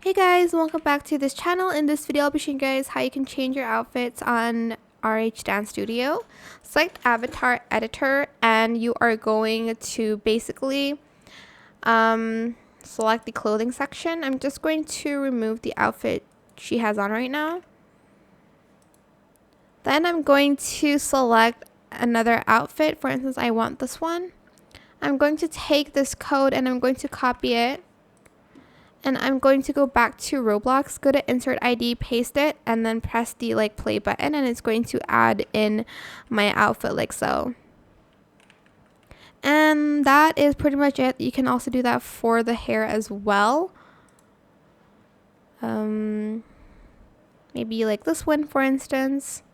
Hey guys, welcome back to this channel. In this video, I'll be showing you guys how you can change your outfits on RH Dance Studio. Select Avatar Editor, and you are going to basically select the clothing section. I'm just going to remove the outfit she has on right now. Then I'm going to select another outfit. For instance, I want this one. I'm going to take this code and I'm going to copy it. And I'm going to go back to Roblox, go to insert ID, paste it, and then press the play button, and it's going to add in my outfit like so. And that is pretty much it. You can also do that for the hair as well. Maybe like this one, for instance.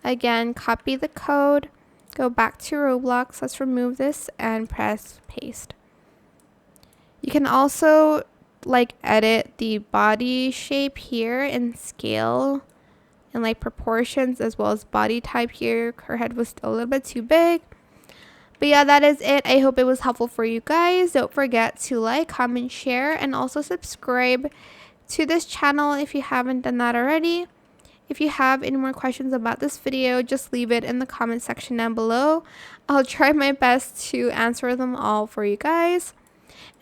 Again, copy the code, go back to Roblox, let's remove this, and press paste. You can also edit the body shape here in scale and proportions, as well as body type here. Her head was a little bit too big. But yeah, that is it. I hope it was helpful for you guys. Don't forget to like, comment, share, and also subscribe to this channel if you haven't done that already. If you have any more questions about this video, just leave it in the comment section down below. I'll try my best to answer them all for you guys.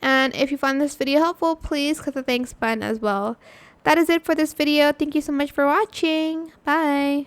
And if you found this video helpful, please click the thanks button as well. That is it for this video. Thank you so much for watching. Bye.